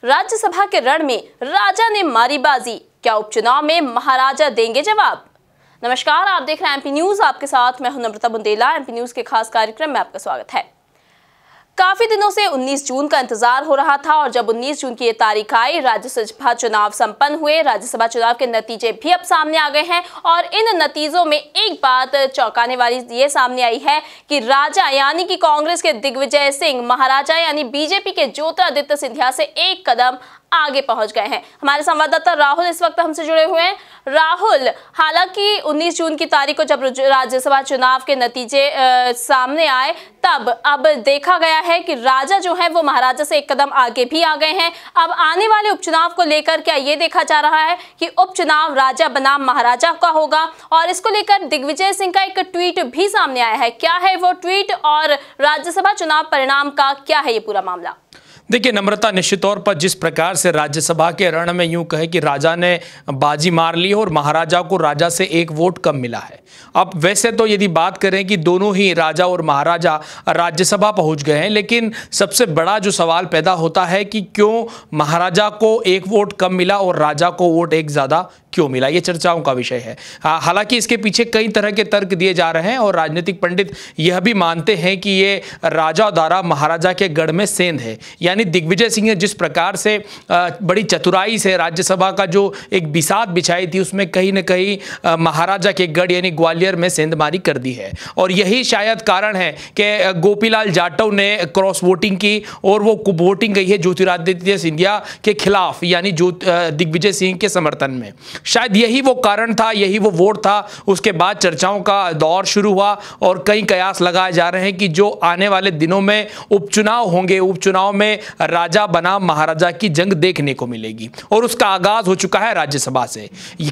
राज्यसभा के रण में राजा ने मारी बाजी, क्या उपचुनाव में महाराजा देंगे जवाब? नमस्कार, आप देख रहे हैं एमपी न्यूज। आपके साथ मैं हूं नम्रता बुंदेला। एमपी न्यूज के खास कार्यक्रम में आपका स्वागत है। काफी दिनों से 19 जून का इंतजार हो रहा था और जब 19 जून की ये तारीख आई, राज्यसभा चुनाव संपन्न हुए। राज्यसभा चुनाव के नतीजे भी अब सामने आ गए हैं और इन नतीजों में एक बात चौंकाने वाली ये सामने आई है कि राजा यानी कि कांग्रेस के दिग्विजय सिंह, महाराजा यानी बीजेपी के ज्योतिरादित्य सिंधिया से एक कदम आगे पहुंच गए हैं। हमारे संवाददाता राहुल इस वक्त हमसे जुड़े हुए हैं। राहुल, हालांकि 19 जून की तारीख को जब राज्यसभा चुनाव के नतीजे सामने आए, तब अब देखा गया है कि राजा जो है वो महाराजा से एक कदम आगे भी आ गए हैं। अब आने वाले उपचुनाव को लेकर क्या ये देखा जा रहा है कि उपचुनाव राजा बनाम महाराजा का होगा? और इसको लेकर दिग्विजय सिंह का एक ट्वीट भी सामने आया है। क्या है वो ट्वीट और राज्यसभा चुनाव परिणाम का क्या है ये पूरा मामला? देखिए नम्रता, निश्चित तौर पर जिस प्रकार से राज्यसभा के रण में यूं कहे कि राजा ने बाजी मार ली और महाराजा को राजा से एक वोट कम मिला है। अब वैसे तो यदि बात करें कि दोनों ही राजा और महाराजा राज्यसभा पहुंच गए हैं, लेकिन सबसे बड़ा जो सवाल पैदा होता है कि क्यों महाराजा को एक वोट कम मिला और राजा को वोट एक ज़्यादा क्यों मिला, ये चर्चाओं का विषय है। हालांकि इसके पीछे कई तरह के तर्क दिए जा रहे हैं और राजनीतिक पंडित यह भी मानते हैं कि ये राजा द्वारा महाराजा के गढ़ में सेंध है। यानी दिग्विजय सिंह ने जिस प्रकार से बड़ी चतुराई से राज्यसभा का जो एक बिसात बिछाई थी, उसमें कहीं न कहीं महाराजा के गढ़ यानी ग्वालियर में सेंधमारी कर दी है। और यही शायद कारण है कि गोपीलाल जाटव ने क्रॉस वोटिंग की और वो वोटिंग गई है ज्योतिरादित्य सिंधिया के खिलाफ, यानी दिग्विजय सिंह के समर्थन में। शायद यही वो कारण था, यही वो वोट था। उसके बाद चर्चाओं का दौर शुरू हुआ और कई कयास लगाए जा रहे हैं कि जो आने वाले दिनों में उपचुनाव होंगे, उपचुनाव में राजा बनाम महाराजा की जंग देखने को मिलेगी और उसका आगाज हो चुका है राज्यसभा से।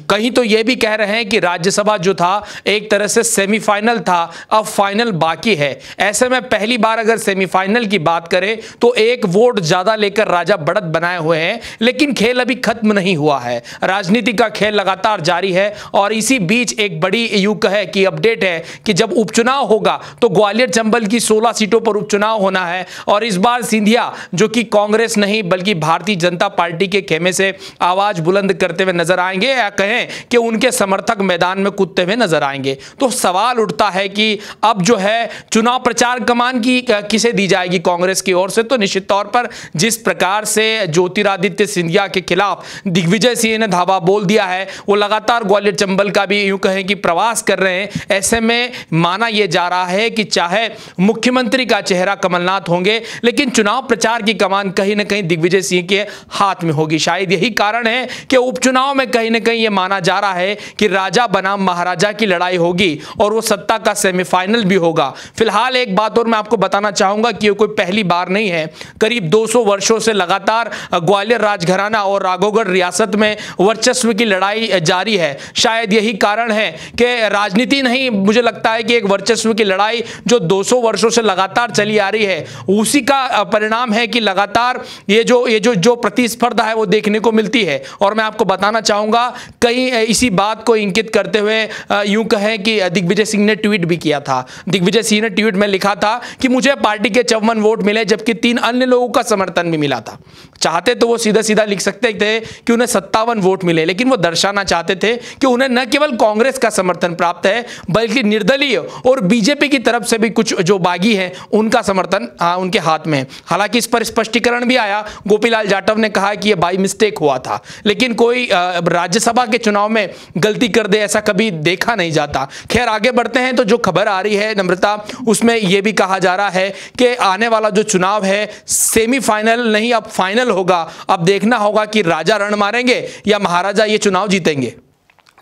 कहीं तो यह भी कह रहे हैं कि राज्यसभा जो था एक तरह से सेमीफाइनल था, अब फाइनल बाकी है। ऐसे में पहली बार अगर सेमीफाइनल की बात करें तो एक वोट ज्यादा लेकर राजा बढ़त बनाए हुए हैं, लेकिन खेल अभी खत्म नहीं हुआ है। राजनीति का खेल लगातार जारी है और इसी बीच एक बड़ी युग है कि अपडेट है कि जब उपचुनाव होगा तो ग्वालियर चंबल की 16 सीटों पर उपचुनाव होना है और इस बार सिंधिया जो कि कांग्रेस नहीं बल्कि भारतीय जनता पार्टी के खेमे से आवाज बुलंद करते हुए नजर आएंगे या कहें कि उनके समर्थक मैदान में कूदते हुए नजर आएंगे। तो सवाल उठता है कि अब जो है चुनाव प्रचार कमान की किसे दी जाएगी कांग्रेस की ओर से? तो निश्चित तौर पर जिस प्रकार से ज्योतिरादित्य सिंधिया के खिलाफ दिग्विजय सिंह ने धावा बोल दिया है, वो लगातार ग्वालियर चंबल का भी यूं कहें कि प्रवास कर रहे हैं। ऐसे में माना यह जा रहा है कि चाहे मुख्यमंत्री का चेहरा कमलनाथ होंगे, लेकिन चुनाव प्रचार की कमान कहीं ना कहीं दिग्विजय सिंह के हाथ में होगी। शायद यही कारण है कि उपचुनाव में कहीं ना कहीं यह माना जा रहा है कि राजा बनाम महाराजा की लड़ाई होगी और वो सत्ता का सेमीफाइनल भी होगा। फिलहाल एक बात और मैं आपको बताना चाहूंगा कि ये कोई पहली बार नहीं है। करीब 200 वर्षों से लगातार ग्वालियर राजघराना और राघोगढ़ रियासत में वर्चस्व की लड़ाई जारी है। शायद यही कारण है कि राजनीति नहीं, मुझे लगता है कि एक वर्चस्व की लड़ाई जो 200 वर्षों से लगातार चली आ रही है, उसी का परिणाम है कि लगातार ये जो प्रतिस्पर्धा है वो देखने को मिलती है। और मैं आपको बताना चाहूंगा, कहीं इसी बात को इंगित करते हुए यूं कहें कि दिग्विजय सिंह ने ट्वीट भी किया था। दिग्विजय सिंह ने ट्वीट में लिखा था कि मुझे पार्टी के 54 वोट मिले जबकि 3 अन्य लोगों का समर्थन भी मिला था। चाहते तो वो सीधा सीधा लिख सकते थे कि उन्हें 57 वोट मिले, लेकिन वो दर्शाना चाहते थे कि उन्हें न केवल कांग्रेस का समर्थन प्राप्त है बल्कि निर्दलीय और बीजेपी की तरफ से भी कुछ जो बागी हैं उनका समर्थन उनके हाथ में। हालांकि इस पर स्पष्टीकरण भी आया। गोपीलाल जाटव ने कहा कि यह बाई मिस्टेक हुआ था, लेकिन कोई राज्यसभा के चुनाव में गलती कर दे ऐसा कभी देखा नहीं जाता। खैर आगे बढ़ते हैं तो जो खबर आ रही है नम्रता, उसमें यह भी कहा जा रहा है कि आने वाला जो चुनाव है सेमीफाइनल नहीं अब फाइनल होगा। अब देखना होगा कि राजा रण मारेंगे या महाराजा ये चुनाव जीतेंगे।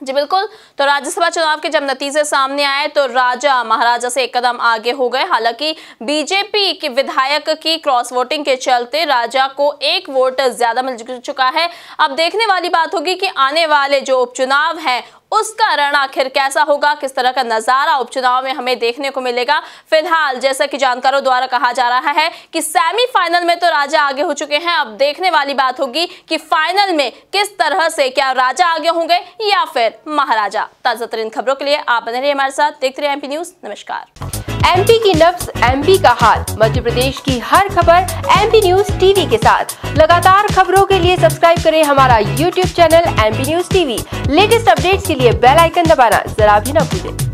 जी बिल्कुल। तो राज्यसभा चुनाव के जब नतीजे सामने आए तो राजा महाराजा से एक कदम आगे हो गए। हालांकि बीजेपी के विधायक की क्रॉस वोटिंग के चलते राजा को एक वोट ज्यादा मिल चुका है। अब देखने वाली बात होगी कि आने वाले जो उपचुनाव है उसका रण आखिर कैसा होगा, किस तरह का नजारा उपचुनाव में हमें देखने को मिलेगा। फिलहाल जैसा कि जानकारों द्वारा कहा जा रहा है कि सेमीफाइनल में तो राजा आगे हो चुके हैं। अब देखने वाली बात होगी कि फाइनल में किस तरह से, क्या राजा आगे होंगे या फिर महाराजा। ताजा तरीन खबरों के लिए आप बने रहिए हमारे साथ, देखते रहिए एमपी न्यूज। नमस्कार। एमपी की नब्ज, एमपी का हाल, मध्य प्रदेश की हर खबर एमपी न्यूज टीवी के साथ। लगातार खबरों के लिए सब्सक्राइब करें हमारा YouTube channel MP news TV. Latest updates के लिए बेल आइकन दबाना जरा भी न भूलें।